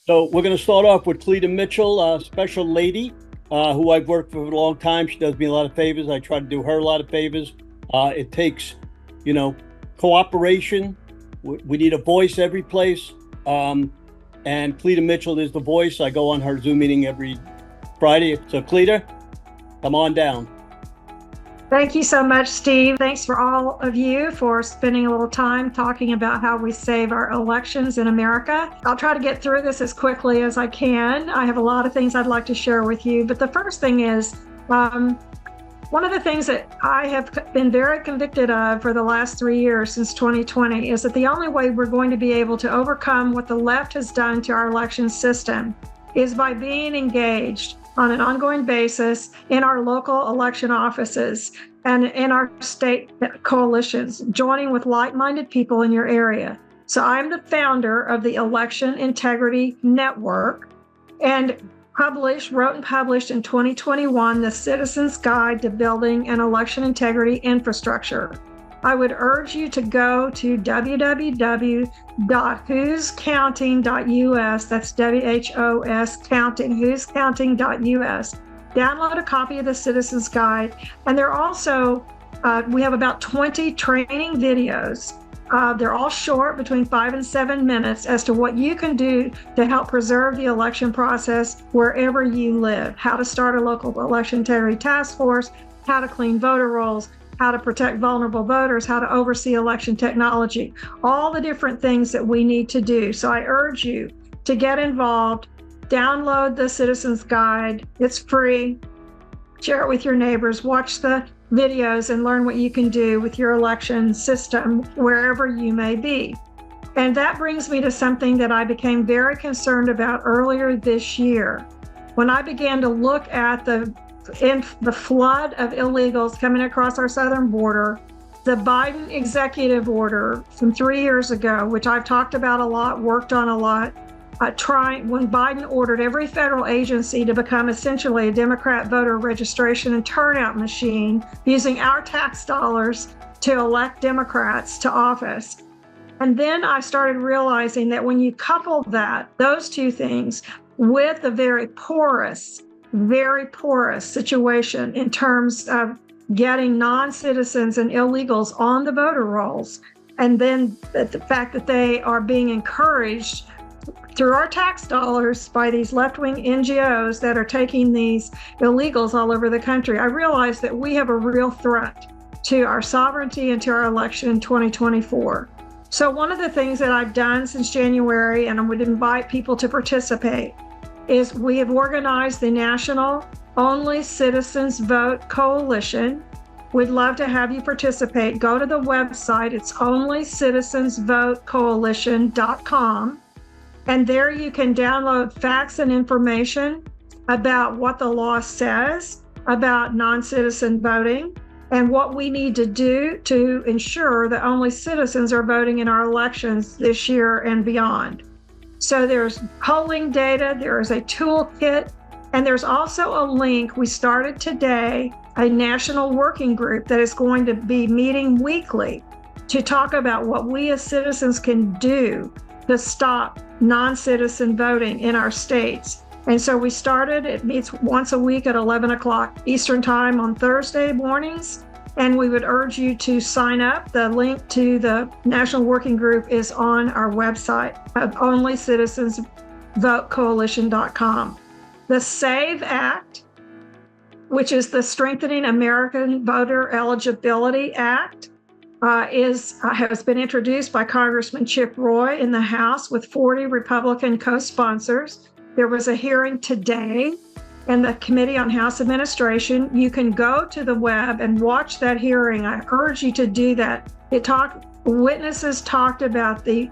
So we're going to start off with Cleta Mitchell, a special lady who I've worked with for a long time. She does me a lot of favors. I try to do her a lot of favors. It takes, cooperation. We need a voice every place. And Cleta Mitchell is the voice. I go on her Zoom meeting every Friday. So Cleta, come on down. Thank you so much, Steve. Thanks for all of you for spending a little time talking about how we save our elections in America. I'll try to get through this as quickly as I can. I have a lot of things I'd like to share with you, but the first thing is, one of the things that I have been very convicted of for the last 3 years since 2020 is that the only way we're going to be able to overcome what the left has done to our election system is by being engaged on an ongoing basis in our local election offices and in our state coalitions, joining with like-minded people in your area. So I'm the founder of the Election Integrity Network and wrote and published in 2021 the Citizen's Guide to Building an Election Integrity Infrastructure. I would urge you to go to www.whoscounting.us, that's WHOS counting, whoscounting.us. Download a copy of the Citizen's Guide. And they're also, we have about 20 training videos. They're all short, between 5 and 7 minutes, as to what you can do to help preserve the election process wherever you live. How to start a local election integrity task force, how to clean voter rolls, how to protect vulnerable voters, how to oversee election technology, all the different things that we need to do. So I urge you to get involved, download the Citizen's Guide. It's free. Share it with your neighbors, watch the videos, and learn what you can do with your election system wherever you may be. And that brings me to something that I became very concerned about earlier this year. When I began to look at the flood of illegals coming across our southern border, the Biden executive order from 3 years ago, which I've talked about a lot, worked on a lot, when Biden ordered every federal agency to become essentially a Democrat voter registration and turnout machine, using our tax dollars to elect Democrats to office. And then I started realizing that when you couple those two things with a very porous situation in terms of getting non-citizens and illegals on the voter rolls, and then the fact that they are being encouraged through our tax dollars by these left-wing NGOs that are taking these illegals all over the country, I realized that we have a real threat to our sovereignty and to our election in 2024. So one of the things that I've done since January, and I would invite people to participate, is we have organized the National Only Citizens Vote Coalition. We'd love to have you participate. Go to the website. It's onlycitizensvotecoalition.com. And there you can download facts and information about what the law says about non-citizen voting and what we need to do to ensure that only citizens are voting in our elections this year and beyond. So there's polling data, there is a toolkit, and there's also a link. We started today a national working group that is going to be meeting weekly to talk about what we as citizens can do to stop non-citizen voting in our states. And so we started, it meets once a week at 11 o'clock Eastern time on Thursday mornings. And we would urge you to sign up. The link to the National Working Group is on our website at onlycitizensvotecoalition.com. The SAVE Act, which is the Strengthening American Voter Eligibility Act, has been introduced by Congressman Chip Roy in the House with 40 Republican co-sponsors. There was a hearing today in the Committee on House Administration. You can go to the web and watch that hearing. I urge you to do that. Witnesses talked about the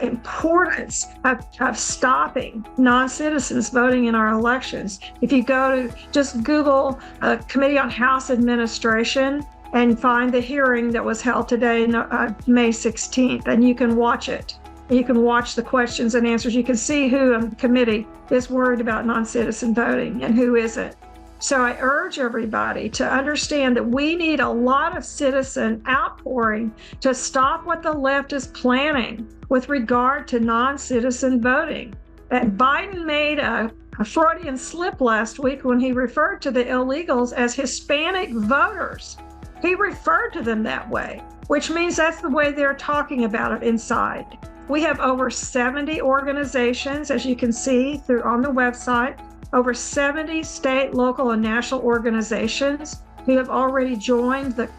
importance of stopping non-citizens voting in our elections. If you go to just Google Committee on House Administration and find the hearing that was held today, May 16th, and you can watch it. You can watch the questions and answers. You can see who on the committee is worried about non-citizen voting and who isn't. So I urge everybody to understand that we need a lot of citizen outpouring to stop what the left is planning with regard to non-citizen voting. And Biden made a Freudian slip last week when he referred to the illegals as Hispanic voters. He referred to them that way, which means that's the way they're talking about it inside. We have over 70 organizations, as you can see on the website, over 70 state, local, and national organizations who have already joined the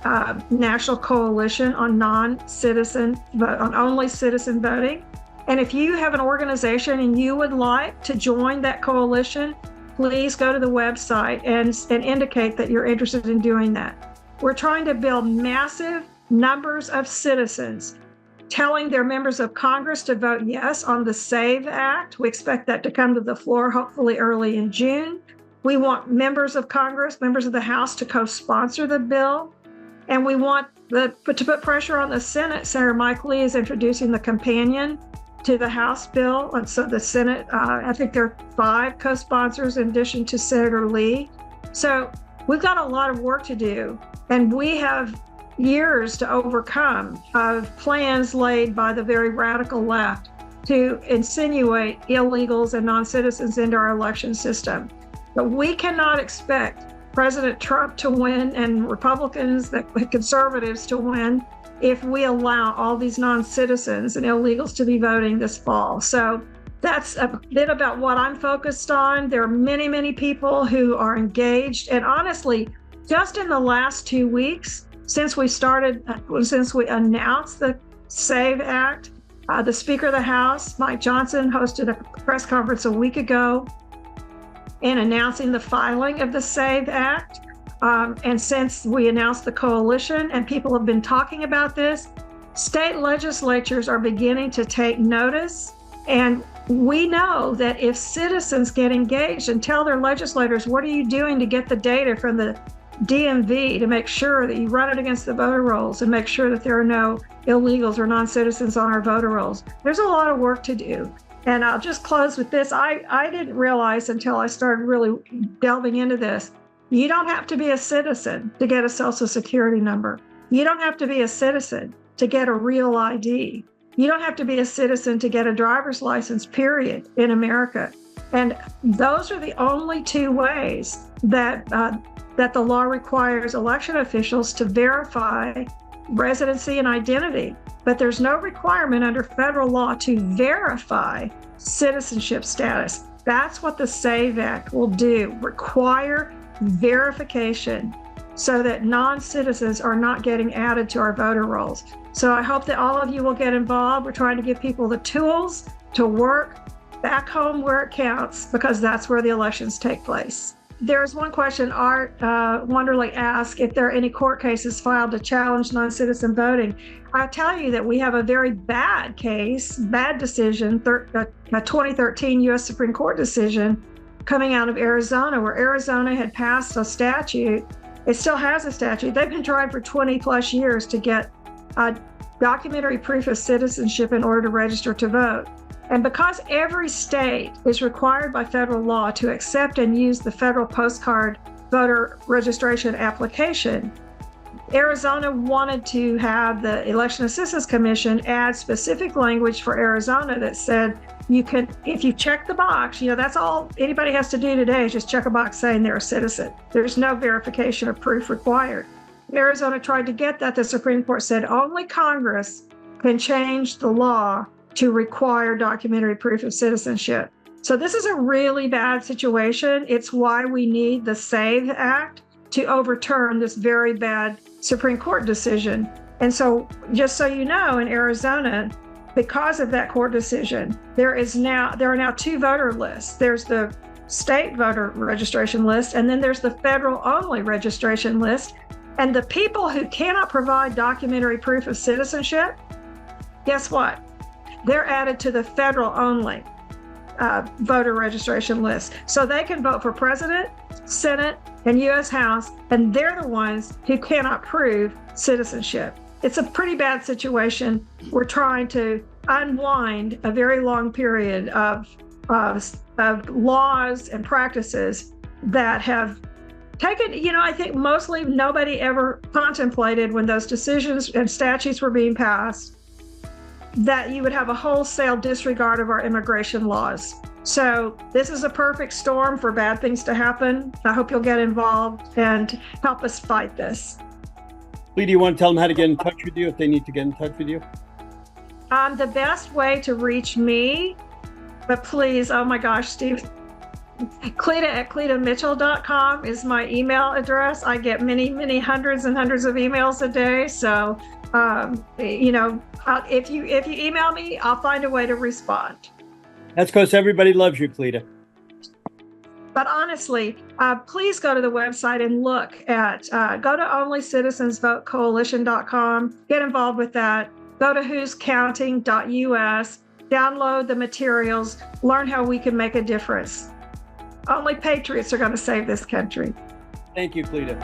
National Coalition on only citizen voting. And if you have an organization and you would like to join that coalition, please go to the website and indicate that you're interested in doing that. We're trying to build massive numbers of citizens telling their members of Congress to vote yes on the SAVE Act. We expect that to come to the floor hopefully early in June. We want members of Congress, members of the House to co-sponsor the bill. And we want to put pressure on the Senate. Senator Mike Lee is introducing the companion to the House bill. And so the Senate, I think there are 5 co-sponsors in addition to Senator Lee. So we've got a lot of work to do. And we have years to overcome of plans laid by the very radical left to insinuate illegals and non-citizens into our election system. But we cannot expect President Trump to win and Republicans, conservatives to win, if we allow all these non-citizens and illegals to be voting this fall. So that's a bit about what I'm focused on. There are many, many people who are engaged. And honestly, just in the last 2 weeks, since we announced the SAVE Act, the Speaker of the House, Mike Johnson, hosted a press conference a week ago in announcing the filing of the SAVE Act. And since we announced the coalition and people have been talking about this, state legislatures are beginning to take notice. And we know that if citizens get engaged and tell their legislators, what are you doing to get the data from the DMV to make sure that you run it against the voter rolls and make sure that there are no illegals or non-citizens on our voter rolls. There's a lot of work to do. And I'll just close with this. I didn't realize until I started really delving into this, you don't have to be a citizen to get a Social Security number. You don't have to be a citizen to get a real ID. You don't have to be a citizen to get a driver's license, period, in America. And those are the only 2 ways that the law requires election officials to verify residency and identity. But there's no requirement under federal law to verify citizenship status. That's what the SAVE Act will do, require verification so that non-citizens are not getting added to our voter rolls. So I hope that all of you will get involved. We're trying to give people the tools to work back home where it counts, because that's where the elections take place. There's one question Art Wonderly asked if there are any court cases filed to challenge non-citizen voting. I'll tell you that we have a very bad case, bad decision, a 2013 U.S. Supreme Court decision coming out of Arizona, where Arizona had passed a statute. It still has a statute. They've been trying for 20 plus years to get documentary proof of citizenship in order to register to vote. And because every state is required by federal law to accept and use the federal postcard voter registration application, Arizona wanted to have the Election Assistance Commission add specific language for Arizona that said you can, if you check the box, that's all anybody has to do today is just check a box saying they're a citizen. There's no verification of proof required. Arizona tried to get that. The Supreme Court said only Congress can change the law to require documentary proof of citizenship. So this is a really bad situation. It's why we need the SAVE Act to overturn this very bad Supreme Court decision. And so just so you know, in Arizona, because of that court decision, there are now 2 voter lists. There's the state voter registration list, and then there's the federal only registration list. And the people who cannot provide documentary proof of citizenship, guess what? They're added to the federal only voter registration list. So they can vote for president, Senate, and U.S. House, and they're the ones who cannot prove citizenship. It's a pretty bad situation. We're trying to unwind a very long period of laws and practices that have taken, I think mostly nobody ever contemplated when those decisions and statutes were being passed that you would have a wholesale disregard of our immigration laws. So this is a perfect storm for bad things to happen. I hope you'll get involved and help us fight this. Cleta, you want to tell them how to get in touch with you if they need to get in touch with you? The best way to reach me, but please, oh my gosh, Steve, Cleta at cletamitchell.com is my email address. I get many hundreds and hundreds of emails a day. So, if you email me, I'll find a way to respond. That's because everybody loves you, Cleta. But honestly, please go to the website and look at, go to onlycitizensvotecoalition.com, get involved with that. Go to whoscounting.us, download the materials, learn how we can make a difference. Only patriots are going to save this country. Thank you, Cleta.